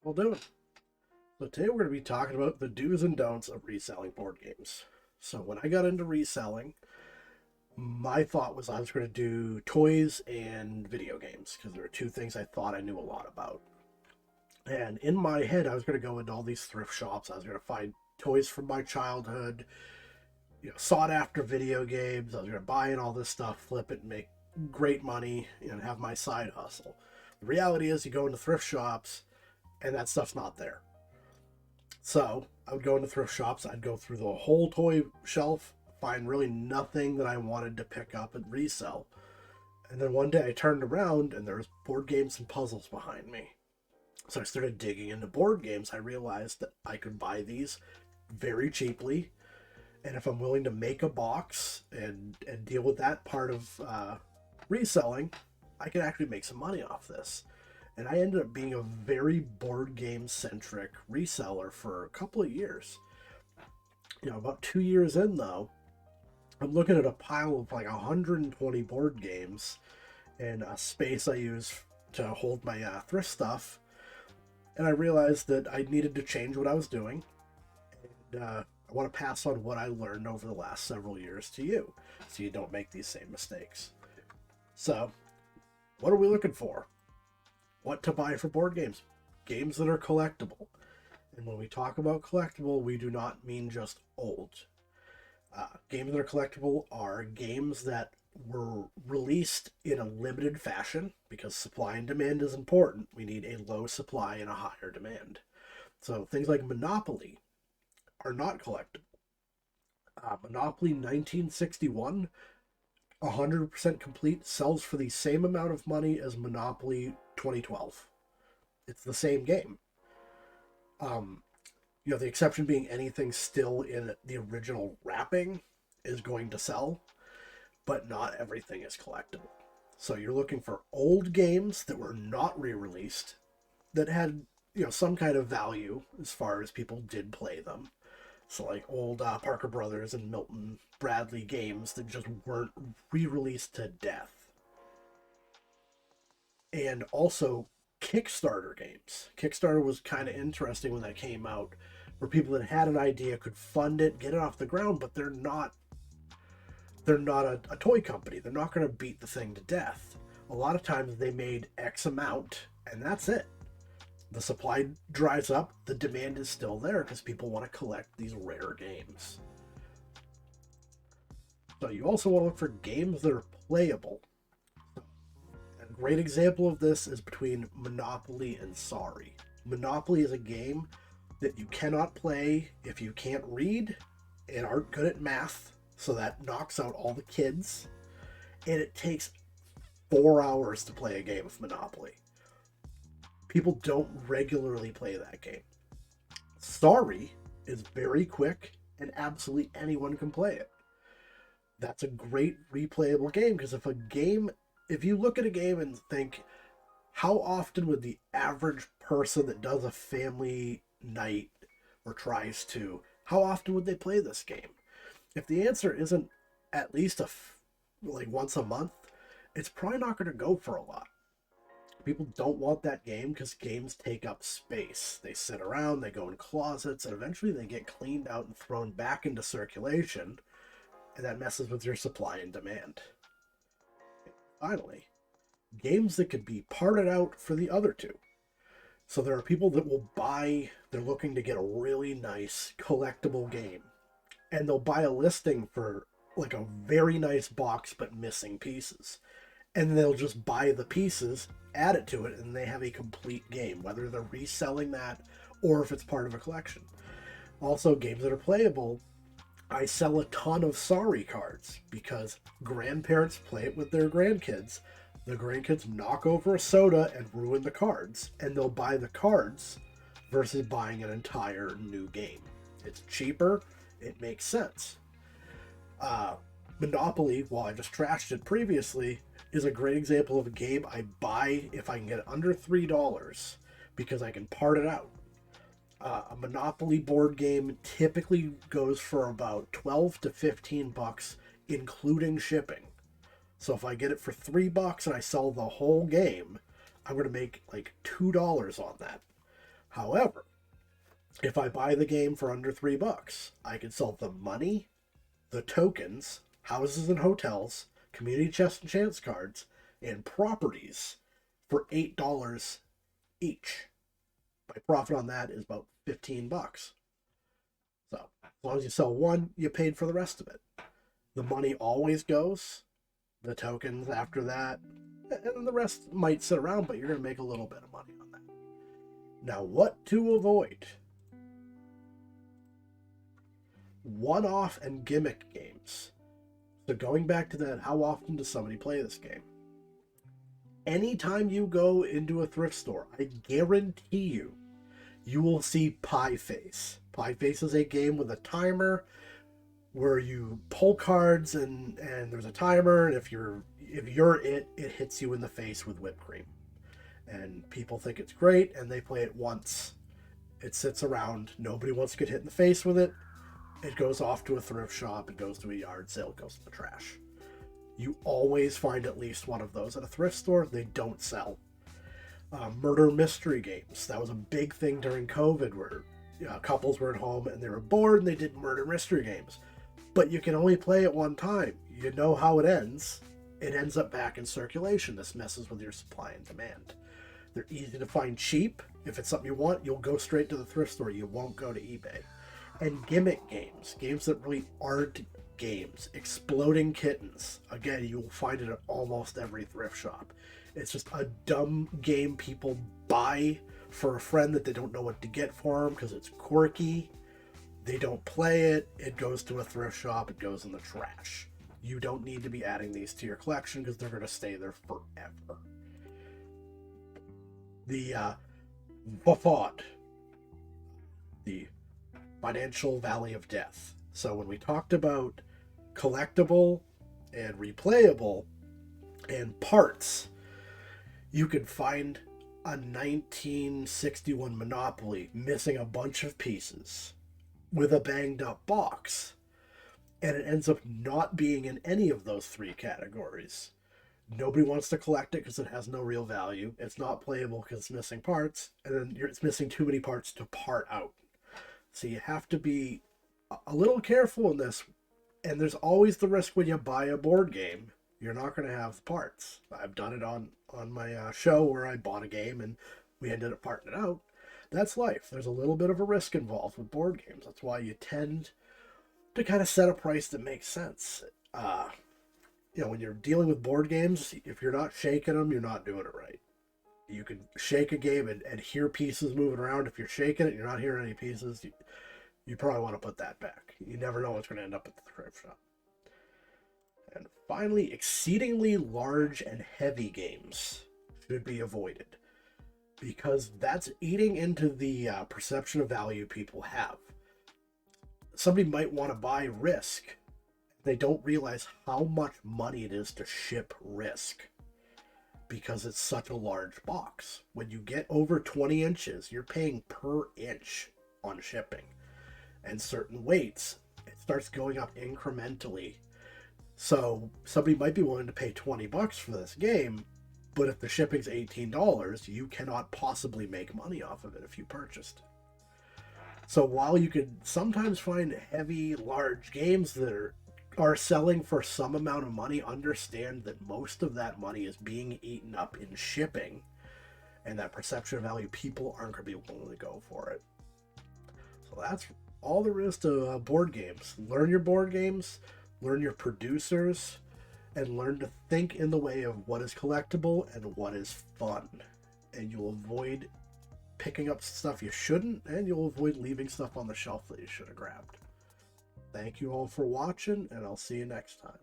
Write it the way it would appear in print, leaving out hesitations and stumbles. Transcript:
Well, doing. So today we're going to be talking about the do's and don'ts of reselling board games. So when I got into reselling, my thought was I was going to do toys and video games because there were two things I thought I knew a lot about. And in my head, I was going to go into all these thrift shops. I was going to find toys from my childhood, sought after video games. I was going to buy in all this stuff, flip it, and make great money, and have my side hustle. The reality is, you go into thrift shops, and that stuff's not there. So I would go into thrift shops, I'd go through the whole toy shelf, find really nothing that I wanted to pick up and resell. And then one day I turned around and there was board games and puzzles behind me. So I started digging into board games. I realized that I could buy these very cheaply. And if I'm willing to make a box and deal with that part of reselling, I could actually make some money off this. And I ended up being a very board game centric reseller for a couple of years. About 2 years in though, I'm looking at a pile of like 120 board games and a space I use to hold my thrift stuff. And I realized that I needed to change what I was doing. And I want to pass on what I learned over the last several years to you so you don't make these same mistakes. So, what are we looking for? What to buy for board games? Games that are collectible. And when we talk about collectible, we do not mean just old. Games that are collectible are games that were released in a limited fashion because supply and demand is important. We need a low supply and a higher demand. So things like Monopoly are not collectible. Monopoly 1961, 100% complete, sells for the same amount of money as Monopoly 2012. It's the same game. Um, the exception being anything still in the original wrapping is going to sell, but not everything is collectible. So you're looking for old games that were not re-released that had some kind of value as far as people did play them. So like old Parker Brothers and Milton Bradley games that just weren't re-released to death. And also Kickstarter games. Kickstarter was kind of interesting when that came out, where people that had an idea could fund it, get it off the ground, but they're not a toy company. They're not going to beat the thing to death. A lot of times they made X amount and that's it. The supply dries up, the demand is still there because people want to collect these rare games. So you also want to look for games that are playable. A great example of this is between Monopoly and Sorry. Monopoly is a game that you cannot play if you can't read and aren't good at math, so that knocks out all the kids. And it takes 4 hours to play a game of Monopoly. People don't regularly play that game. Sorry is very quick and absolutely anyone can play it. That's a great replayable game because if you look at a game and think, how often would the average person that does a family night or tries to, how often would they play this game? If the answer isn't at least like once a month, it's probably not going to go for a lot. People don't want that game because games take up space. They sit around, they go in closets, and eventually they get cleaned out and thrown back into circulation, and that messes with your supply and demand. Finally, games that could be parted out for the other two. So there are people that will they're looking to get a really nice collectible game, and they'll buy a listing for like a very nice box but missing pieces. And they'll just buy the pieces, add it to it, and they have a complete game, whether they're reselling that or if it's part of a collection. Also, games that are playable, I sell a ton of Sorry cards because grandparents play it with their grandkids. The grandkids knock over a soda and ruin the cards, and they'll buy the cards versus buying an entire new game. It's cheaper, it makes sense. Monopoly, while I just trashed it previously, is a great example of a game I buy if I can get it under $3 because I can part it out. A Monopoly board game typically goes for about 12 to 15 bucks, including shipping. So if I get it for $3 and I sell the whole game, I'm going to make like $2 on that. However, if I buy the game for under $3, I can sell the money, the tokens, houses and hotels, community chest and chance cards, and properties for $8 each. My profit on that is about $15. So as long as you sell one, you paid for the rest of it. The money always goes, the tokens after that, and the rest might sit around, but you're going to make a little bit of money on that. Now, what to avoid? One-off and gimmick games. So going back to that, how often does somebody play this game? Anytime you go into a thrift store, I guarantee you will see Pie Face. Pie Face is a game with a timer where you pull cards and there's a timer, and if you're it hits you in the face with whipped cream. And people think it's great, and they play it once. It sits around. Nobody wants to get hit in the face with it. It goes off to a thrift shop. It goes to a yard sale. It goes to the trash. You always find at least one of those at a thrift store. They don't sell. Murder mystery games. That was a big thing during COVID where couples were at home and they were bored and they did murder mystery games. But you can only play it one time. You know how it ends. It ends up back in circulation. This messes with your supply and demand. They're easy to find cheap. If it's something you want, you'll go straight to the thrift store. You won't go to eBay. And gimmick games. Games that really aren't games. Exploding Kittens. Again, you'll find it at almost every thrift shop. It's just a dumb game people buy for a friend that they don't know what to get for them because it's quirky. They don't play it. It goes to a thrift shop. It goes in the trash. You don't need to be adding these to your collection because they're going to stay there forever. The FOD, the Financial Valley of Death. So when we talked about collectible and replayable and parts, you could find a 1961 Monopoly missing a bunch of pieces with a banged up box, and it ends up not being in any of those three categories. Nobody wants to collect it because it has no real value. It's not playable because it's missing parts, and then it's missing too many parts to part out. So you have to be a little careful in this, and there's always the risk when you buy a board game, you're not going to have the parts. I've done it on my show where I bought a game and we ended up parting it out. That's life. There's a little bit of a risk involved with board games. That's why you tend to kind of set a price that makes sense. When you're dealing with board games, if you're not shaking them, you're not doing it right. You can shake a game and hear pieces moving around. If you're shaking it, you're not hearing any pieces. You probably want to put that back. You never know what's going to end up at the thrift shop. And finally, exceedingly large and heavy games should be avoided because that's eating into the perception of value people have. Somebody might want to buy Risk. They don't realize how much money it is to ship Risk because it's such a large box. When you get over 20 inches, you're paying per inch on shipping. And certain weights, it starts going up incrementally. So somebody might be willing to pay $20 for this game, but if the shipping's $18, you cannot possibly make money off of it if you purchased it. So while you could sometimes find heavy, large games that are selling for some amount of money, understand that most of that money is being eaten up in shipping, and that perception of value, people aren't going to be willing to go for it. So that's all there is to board games. Learn your board games, learn your producers, and learn to think in the way of what is collectible and what is fun. And you'll avoid picking up stuff you shouldn't, and you'll avoid leaving stuff on the shelf that you should have grabbed. Thank you all for watching, and I'll see you next time.